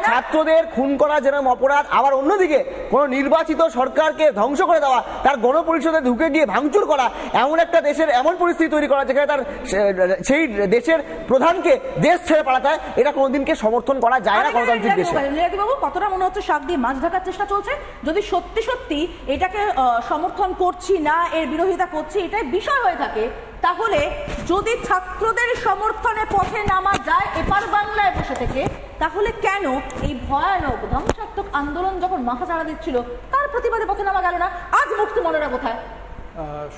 ছাত্রদের খুন করা যেরকম অপরাধ, আবার অন্যদিকে কোনো নির্বাচিত সরকারকে ধ্বংস করে দেওয়া, তার গণপরিষদে ঢুকে গিয়ে ভাঙচুর করা, এমন একটা দেশের এমন পরিস্থিতি তৈরি করা যেখানে তার সেই দেশের প্রধানকে দেশ ছেড়ে পালাতে হয়, এটা কোনোদিনকে সমর্থন করা যায় না গণতান্ত্রিক দেশে। বাবু, কতটা মনে হচ্ছে শাক দিয়ে মাছ ঢাকার চেষ্টা চলছে? যদি সত্যি সত্যি এটাকে সমর্থন করছি না, এর বিরোধিতা করছি, এটাই বিষয় হয়ে থাকে, তাহলে যদি ছাত্রদের সমর্থনে পথে নামা যায় এপার বাংলায় বসে থেকে, তাহলে কেন এই ভয়ানক ধ্বংসাত্মক আন্দোলন যখন মাথা চাড়া দিচ্ছিল তার প্রতিবাদে পথে নামা গেল না? আজ মুক্তমনারা কোথায়?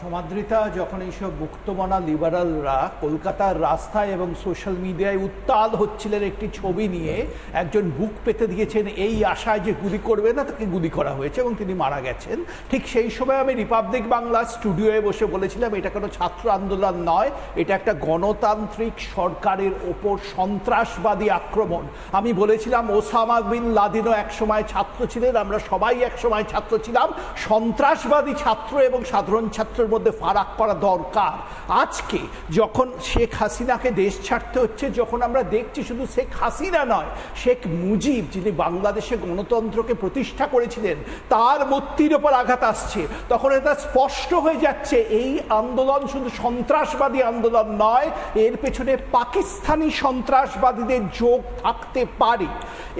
সমাদৃতা, যখন এইসব মুক্তমনা লিবারালরা কলকাতার রাস্তায় এবং সোশ্যাল মিডিয়ায় উত্তাল হচ্ছিলেন একটি ছবি নিয়ে, একজন বুক পেতে দিয়েছেন এই আশায় যে গুলি করবে না, তাকে গুলি করা হয়েছে এবং তিনি মারা গেছেন, ঠিক সেই সময় আমি রিপাবলিক বাংলা স্টুডিওয়ে বসে বলেছিলাম এটা কোনো ছাত্র আন্দোলন নয়, এটা একটা গণতান্ত্রিক সরকারের ওপর সন্ত্রাসবাদী আক্রমণ। আমি বলেছিলাম ওসামা বিন লাদেনও একসময় ছাত্র ছিলেন, আমরা সবাই একসময় ছাত্র ছিলাম, সন্ত্রাসবাদী ছাত্র এবং সাধারণ ছাত্রের মধ্যে ফারাক করা দরকার। আজকে যখন শেখ হাসিনাকে দেশ ছাড়তে হচ্ছে, যখন আমরা দেখছি শুধু শেখ হাসিনা নয়, শেখ মুজিব যিনি বাংলাদেশে গণতন্ত্রকে প্রতিষ্ঠা করেছিলেন, তার মূর্তির ওপর আঘাত আসছে, তখন এটা স্পষ্ট হয়ে যাচ্ছে এই আন্দোলন শুধু সন্ত্রাসবাদী আন্দোলন নয়, এর পেছনে পাকিস্তানি সন্ত্রাসবাদীদের যোগ থাকতে পারে।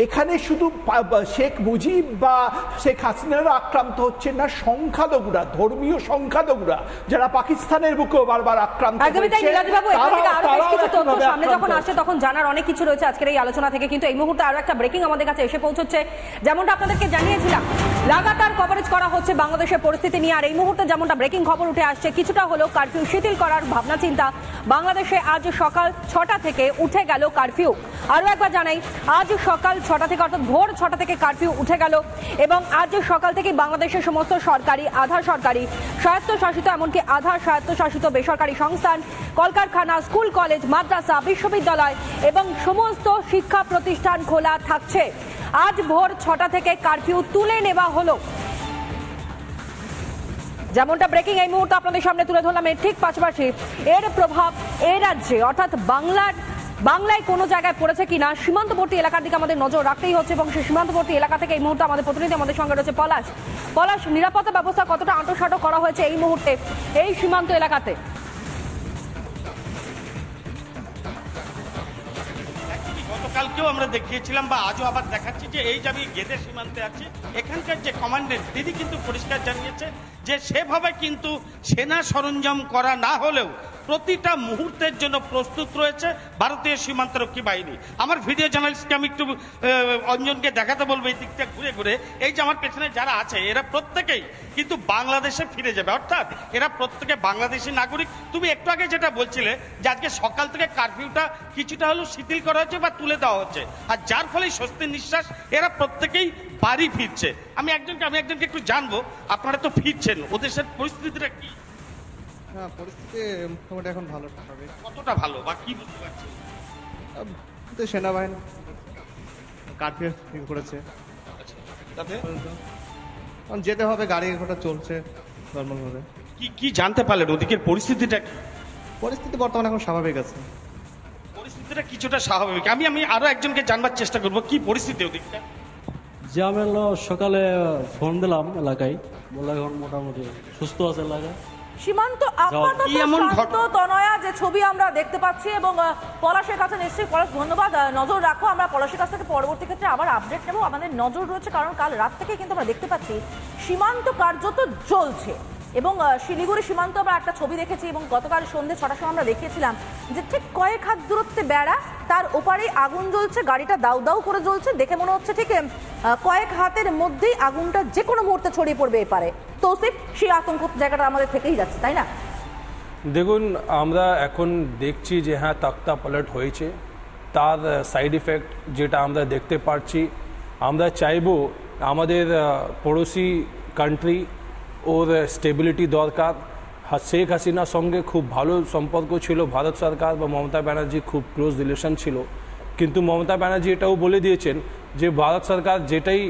এখানে শুধু শেখ মুজিব বা শেখ হাসিনারা আক্রান্ত হচ্ছে না, সংখ্যালঘুরা, ধর্মীয় সংখ্যালঘুরা যারা পাকিস্তানের বুকেও বারবার আক্রান্ত সামনে যখন আসে তখন জানার অনেক কিছু রয়েছে আজকের এই আলোচনা থেকে, কিন্তু এই মুহূর্তে আরো একটা ব্রেকিং আমাদের কাছে এসে পৌঁছচ্ছে। যেমনটা আপনাদেরকে জানিয়েছিলাম, লাগাতার কভারেজ করা হচ্ছে বাংলাদেশের পরিস্থিতি নিয়ে, আর এই মুহূর্তে যেমনটা ব্রেকিং খবর উঠে আসছে, কিছুটা হলো কারফিউ শিথিল করার ভাবনা চিন্তা। বাংলাদেশে আজ সকাল 6টা থেকে উঠে গেল কারফিউ। আরো একবার জানাই, আজ সকাল 6টা থেকে অর্থাৎ ভোর 6টা থেকে কারফিউ উঠে গেল এবং আজ সকাল থেকে বাংলাদেশের সমস্ত সরকারি, আধা সরকারি, স্বায়ত্তশাসিত এমনকি আধা স্বায়ত্তশাসিত বেসরকারি সংস্থান, কলকারখানা, স্কুল, কলেজ, মাদ্রাসা, বিশ্ববিদ্যালয় এবং সমস্ত শিক্ষা প্রতিষ্ঠান খোলা থাকছে। আজ ভোর 6টা থেকে কারফিউ তুলে নেওয়া হলো। যেমনটা ব্রেকিং এই মুহূর্তে আপনাদের সামনে তুলে ধরলাম, এর ঠিক পাশাপাশি এর প্রভাব এই রাজ্যে অর্থাৎ বাংলায় কোনো জায়গায় পড়েছে কিনা সীমান্তবর্তী এলাকার দিকে আমাদের নজর রাখতেই হচ্ছে, এবং সেই সীমান্তবর্তী এলাকা থেকে এই মুহূর্তে আমাদের প্রতিনিধি আমাদের সঙ্গে রয়েছে পলাশ। নিরাপত্তা ব্যবস্থা কতটা আঁটোসাঁটো করা হয়েছে এই মুহূর্তে এই সীমান্ত এলাকাতে? গতকালকেও আমরা দেখিয়েছিলাম বা আজও আবার দেখাচ্ছি যে এই যে আমি গেদের সীমান্তে আছি, এখানকার যে কমান্ডেন্ট তিনি কিন্তু পরিষ্কার জানিয়েছে যে সেভাবে কিন্তু সেনা সরঞ্জাম করা না হলেও প্রতিটা মুহূর্তের জন্য প্রস্তুত রয়েছে ভারতীয় সীমান্তরক্ষী বাহিনী। আমার ভিডিও জার্নালিস্টকে আমি একটু অঞ্জনকে দেখাতে বলবো এই দিকটা ঘুরে ঘুরে, এই যে আমার পেছনে যারা আছে এরা প্রত্যেকেই কিন্তু বাংলাদেশে ফিরে যাবে, অর্থাৎ এরা প্রত্যেকে বাংলাদেশি নাগরিক। তুমি একটু আগে যেটা বলছিলে যে আজকে সকাল থেকে কারফিউটা কিছুটা হলেও শিথিল করা হচ্ছে বা তুলে দেওয়া হচ্ছে, আর যার ফলে স্বস্তির নিঃশ্বাস, এরা প্রত্যেকেই বাড়ি ফিরছে। আমি একজনকে একটু জানবো, আপনারা তো ফিরছেন, ওদের সাথে পরিস্থিতিটা কি? হ্যাঁ, পরিস্থিতি মোটামুটি এখন ভালো। কতটা ভালো বা কি বুঝতে পারছেন? সেনাবাহিনী কারফিউ করেছে, যেতে হবে, গাড়ি ঘোড়া চলছে নর্মাল ভাবে। কি জানতে পারলেন ওদিকের পরিস্থিতিটা কি? পরিস্থিতি বর্তমানে এখন স্বাভাবিক আছে, পরিস্থিতিটা কিছুটা স্বাভাবিক। আমি আরো একজনকে জানবার চেষ্টা করবো কি পরিস্থিতি ওদিকটা। যে আমি সকালে ফোন দিলাম এলাকায়, বলে এখন মোটামুটি সুস্থ আছে এলাকায়। সীমান্ত আপাতত শান্ত তনয়া যে ছবি আমরা দেখতে পাচ্ছি, এবং পলাশের কাছে নিশ্চয়ই পলাশ ধন্যবাদ, নজর রাখো। আমরা পলাশের কাছ থেকে পরবর্তী ক্ষেত্রে আবার আপডেট নেব, আমাদের নজর রয়েছে, কারণ কাল রাত থেকে কিন্তু আমরা দেখতে পাচ্ছি সীমান্ত কার্যত জ্বলছে। এবং শিলিগুড়ি সীমান্ত আমরা একটা ছবি দেখেছি, এবং গতকাল সন্ধ্যে 6টার সময় আমরা দেখিয়েছিলাম যে ঠিক কয়েক হাত দূরত্বে বেড়া, তার ওপারেই আগুন জ্বলছে, গাড়িটা দাউ দাউ করে জ্বলছে, দেখে মনে হচ্ছে ঠিক কয়েক হাতের মধ্যেই আগুনটা যে কোনো মুহূর্তে ছড়িয়ে পড়বে এপারে। তৌসিফ, সেই আতঙ্ক জায়গাটা আমাদের থেকেই যাচ্ছে, তাই না? দেখুন, আমরা এখন দেখছি যে হ্যাঁ তক্তা পালট হয়েছে, তার সাইড ইফেক্ট যেটা আমরা দেখতে পাচ্ছি, আমরা চাইব আমাদের পড়োশি কান্ট্রি ওর স্টেবিলিটি দরকার। শেখ হাসিনার সঙ্গে খুব ভালো সম্পর্ক ছিল ভারত সরকার বা মমতা ব্যানার্জি, খুব ক্লোজ রিলেশন ছিল, কিন্তু মমতা ব্যানার্জি এটাও বলে দিয়েছেন যে ভারত সরকার যেটাই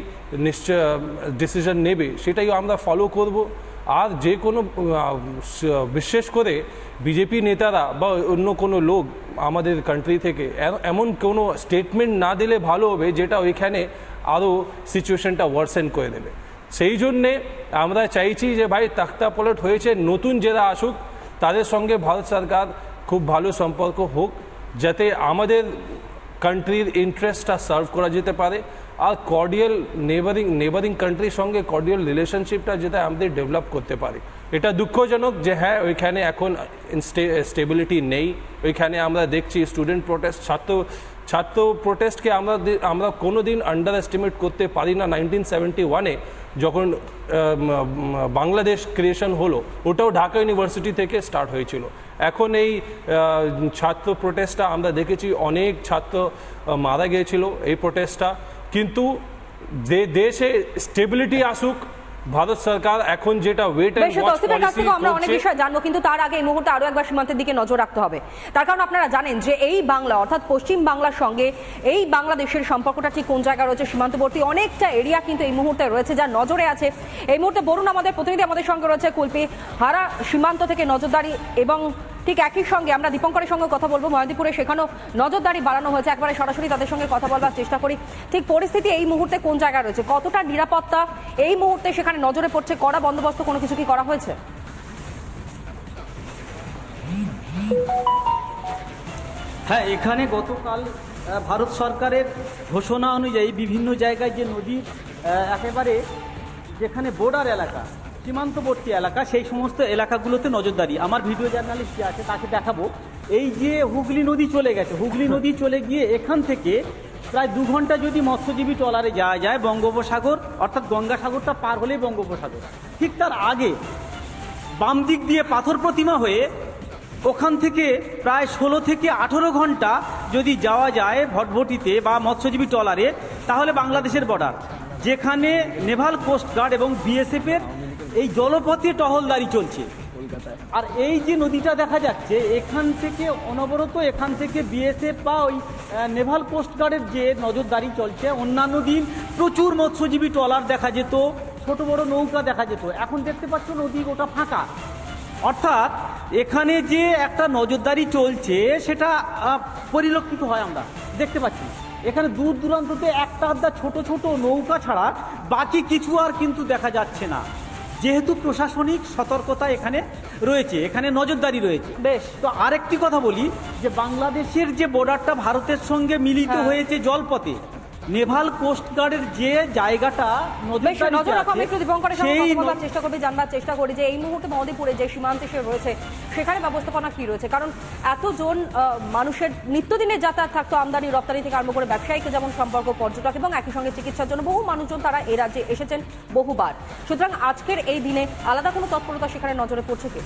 নিশ্চয় ডিসিশন নেবে সেটাই আমরা ফলো করব। আর যে কোনো বিশেষ করে বিজেপি নেতারা বা অন্য কোনো লোক আমাদের কান্ট্রি থেকে এমন কোনো স্টেটমেন্ট না দিলে ভালো হবে যেটা ওইখানে আরও সিচুয়েশনটা ওয়ার্সেন করে দেবে। সেই জন্যে আমরা চাইছি যে ভাই তক্তা পলট হয়েছে, নতুন যারা আসুক তাদের সঙ্গে ভারত সরকার খুব ভালো সম্পর্ক হোক, যাতে আমাদের কান্ট্রির ইন্টারেস্টটা সার্ভ করা যেতে পারে, আর কর্ডিয়াল নেবারিং কান্ট্রির সঙ্গে কর্ডিয়াল রিলেশনশিপটা যেটা আমাদের ডেভেলপ করতে পারে। এটা দুঃখজনক যে হ্যাঁ ওইখানে এখন স্টেবিলিটি নেই। ওইখানে আমরা দেখছি স্টুডেন্ট প্রোটেস্ট, ছাত্র প্রোটেস্টকে আমরা কোনো দিন আন্ডার এস্টিমেট করতে পারি না। 1971-এ যখন বাংলাদেশ ক্রিয়েশন হলো, ওটাও ঢাকা ইউনিভার্সিটি থেকে স্টার্ট হয়েছিল। এখন এই ছাত্র প্রোটেস্টটা আমরা দেখেছি, অনেক ছাত্র মারা গিয়েছিল এই প্রোটেস্টটা। কিন্তু দেশে স্টেবিলিটি আসুক, ভারত সরকার এখন যেটা ওয়েট এন্ড ওয়াচ পলিসি আমরা অনেক বিষয় জানবো, কিন্তু তার আগে এই মুহূর্তে আরো একবার সীমান্তের দিকে নজর রাখতে হবে। তার কারণ আপনারা জানেন যে এই বাংলা অর্থাৎ পশ্চিম বাংলার সঙ্গে এই বাংলাদেশের সম্পর্কটা ঠিক কোন জায়গায় রয়েছে, সীমান্তবর্তী অনেকটা এরিয়া কিন্তু এই মুহূর্তে রয়েছে যা নজরে আছে। এই মুহূর্তে বরুণ আমাদের প্রতিনিধি আমাদের সঙ্গে রয়েছে কুলপি হারা সীমান্ত থেকে নজরদারি, এবং ঠিক একই সঙ্গে আমরা দীপঙ্করের সঙ্গে কথা বলবো মহাদীপুরে, সেখানেও নজরদারি বাড়ানো হয়েছে। একবারে সরাসরি তাদের সঙ্গে কথা বলবার চেষ্টা করি। ঠিক পরিস্থিতি এই মুহূর্তে কোন জায়গায় রয়েছে, কতটা নিরাপত্তা এই মুহূর্তে সেখানে নজরে পড়ছে, কড়া বন্দোবস্ত কোনো কিছু কি করা হয়েছে? হ্যাঁ, এখানে গতকাল ভারত সরকারের ঘোষণা অনুযায়ী বিভিন্ন জায়গায় যে নদীর একেবারে যেখানে বর্ডার এলাকা, সীমান্তবর্তী এলাকা, সেই সমস্ত এলাকাগুলোতে নজরদারি। আমার ভিডিও জার্নালিস্ট যে আছে তাকে দেখাবো। এই যে হুগলি নদী চলে গেছে, হুগলি নদী চলে গিয়ে এখান থেকে প্রায় 2 ঘন্টা যদি মৎস্যজীবী ট্রলারে যাওয়া যায় বঙ্গোপসাগর, অর্থাৎ গঙ্গাসাগরটা পার হলেই বঙ্গোপসাগর। ঠিক তার আগে বাম দিক দিয়ে পাথর প্রতিমা হয়ে ওখান থেকে প্রায় 16 থেকে 18 ঘন্টা যদি যাওয়া যায় ভটভটিতে বা মৎস্যজীবী ট্রলারে, তাহলে বাংলাদেশের বর্ডার, যেখানে নেভাল কোস্ট গার্ড এবং বিএসএফের এই জলপথে টহলদারি চলছে। আর এই যে নদীটা দেখা যাচ্ছে এখান থেকে অনবরত, এখান থেকে বিএসএফ বা ওই নেভাল কোস্ট গার্ডের যে নজরদারি চলছে। অন্যান্য দিন প্রচুর মৎস্যজীবী ট্রলার দেখা যেত, ছোট বড় নৌকা দেখা যেত। এখন দেখতে পাচ্ছ নদী গোটা ফাঁকা। অর্থাৎ এখানে যে একটা নজরদারি চলছে সেটা পরিলক্ষিত হয়, আমরা দেখতে পাচ্ছি। এখানে দূর দূরান্ততে একটা আধা ছোট ছোট নৌকা ছাড়া বাকি কিছু আর কিন্তু দেখা যাচ্ছে না, যেহেতু প্রশাসনিক সতর্কতা এখানে রয়েছে, এখানে নজরদারি রয়েছে। বেশ, তো আরেকটি কথা বলি যে বাংলাদেশের যে বর্ডারটা ভারতের সঙ্গে মিলিত হয়েছে জলপথে, নেভাল কোস্ট গার্ডের যে জায়গাটা চেষ্টা করবে, জানবার চেষ্টা করি যে এই মুহূর্তে মহদীপুরে যে সীমান্তে সে রয়েছে সেখানে ব্যবস্থাপনা কি রয়েছে। কারণ এতজন মানুষের নিত্যদিনের যাতায়াত থাকতো, আমদানি রপ্তানি থেকে আরম্ভ করে ব্যবসায়িক যেমন সম্পর্ক, পর্যটক এবং একই সঙ্গে চিকিৎসার জন্য বহু মানুষজন তারা এ রাজ্যে এসেছেন বহুবার। সুতরাং আজকের এই দিনে আলাদা কোনো তৎপরতা সেখানে নজরে পড়ছে কি?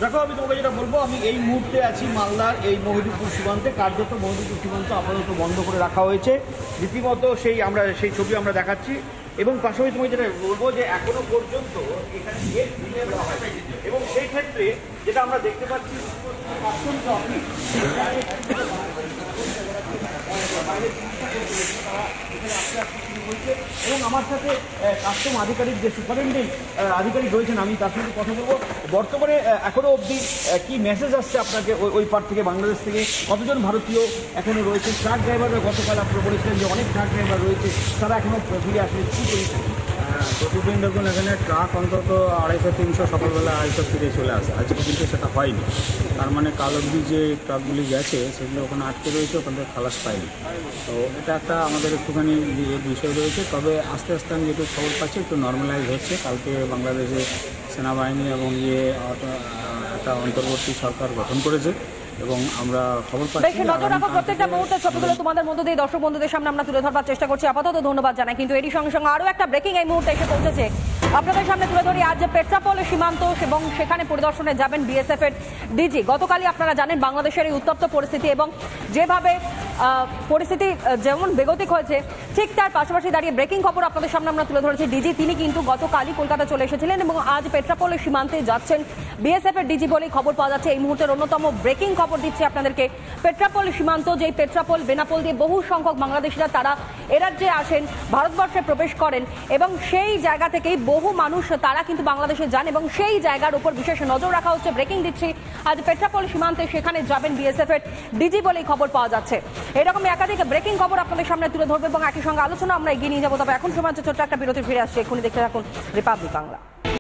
দেখো, আমি তোমাকে যেটা বলবো, আমি এই মুহূর্তে আছি মালদার এই মহিদীপুর সীমান্তে। কার্যত মহিদীপুর সীমান্ত আপাতত বন্ধ করে রাখা হয়েছে, রীতিমতো সেই ছবি আমরা দেখাচ্ছি। এবং পাশাপাশি তোমাকে যেটা বলবো যে এখনো পর্যন্ত এখানে গেট খুলে দেওয়া হয়, এবং সেই ক্ষেত্রে যেটা আমরা দেখতে পাচ্ছি কাস্টমস অফিস এবং আমার সাথে কাস্টম আধিকারিক যে সুপারিনটেন্ডেন্ট আধিকারিক রয়েছেন, আমি তার সঙ্গে কথা বলবো। বর্তমানে এখনো অবধি কি মেসেজ আসছে আপনাকে ওই পার থেকে, বাংলাদেশ থেকে কতজন ভারতীয় এখনো রয়েছে? ট্রাক ড্রাইভাররা গতকাল আপনারা বলেছিলেন যে অনেক ট্রাক ড্রাইভার রয়েছে, তারা এখনো ফিরে আসলে কী করেছে? প্রতিদিন দেখুন এখানে ট্রাক অন্তত 250-300 সকালবেলা হয়তো ফিরে চলে আসে। আজকে কিন্তু সেটা হয়নি। তার মানে কাল অবধি যে ট্রাকগুলি গেছে সেগুলো ওখানে আটকে রয়েছে, ওখান থেকে খালাস পায়নি। তো এটা একটা আমাদের একটুখানি বিষয় রয়েছে। তবে আস্তে আস্তে আমি যেটুকু খবর পাচ্ছি একটু নর্মালাইজ হচ্ছে। কালকে বাংলাদেশে সেনাবাহিনী এবং একটা অন্তর্বর্তী সরকার গঠন করেছে এবং আমরা খবর পাচ্ছি। নজর রাখো প্রত্যেকটা মুহূর্তে ছবিগুলো তোমাদের মধ্য দিয়ে দর্শক বন্ধুদের সামনে আমরা তুলে ধরবার চেষ্টা করছি। আপাতত ধন্যবাদ জানাই, কিন্তু এরই সঙ্গে সঙ্গে আরও একটা ব্রেকিং এই মুহূর্তে এসে পৌঁছেছে আপনাদের সামনে তুলে ধরি। আজ পেট্রাপোল সীমান্ত এবং সেখানে পরিদর্শনে যাবেন বিএসএফ এর ডিজি। গতকালই আপনারা জানেন বাংলাদেশের এই উত্তপ্ত পরিস্থিতি এবং যেভাবে পরিস্থিতি যেমন বেগতিক হয়েছে, ঠিক তার পাশাপাশি দাঁড়িয়ে ব্রেকিং খবর আপনাদের সামনে আমরা তুলে ধরেছি। ডিজি তিনি কিন্তু গতকালই কলকাতা চলে এসেছিলেন এবং আজ পেট্রাপোল সীমান্তে যাচ্ছেন। বিএসএফ এর ডিজি বলেই খবর পাওয়া যাচ্ছে। এই মুহূর্তের অন্যতম ব্রেকিং খবর দিচ্ছে আপনাদেরকে। পেট্রাপোল সীমান্ত, যেই পেট্রাপোল বেনাপোল দিয়ে বহু সংখ্যক বাংলাদেশিরা তারা এ রাজ্যে আসেন, ভারতবর্ষে প্রবেশ করেন এবং সেই জায়গা থেকেই বহু মানুষ তারা কিন্তু বাংলাদেশে যান এবং সেই জায়গার উপর বিশেষ নজর রাখা হচ্ছে। ব্রেকিং দিচ্ছি, আজ পেট্রাপোল সীমান্তে সেখানে যাবেন বিএসএফ এর ডিজি বলেই খবর পাওয়া যাচ্ছে। এরকম একাধিক ব্রেকিং খবর আপনাদের সামনে তুলে ধরবে এবং একই সঙ্গে আলোচনা আমরা এগিয়ে নিয়ে যাবো। তবে এখন সময় হচ্ছে ছোট্ট একটা বিরতি, ফিরে আসছে। এক্ষুনি দেখতে থাকুন রিপাবলিক বাংলা।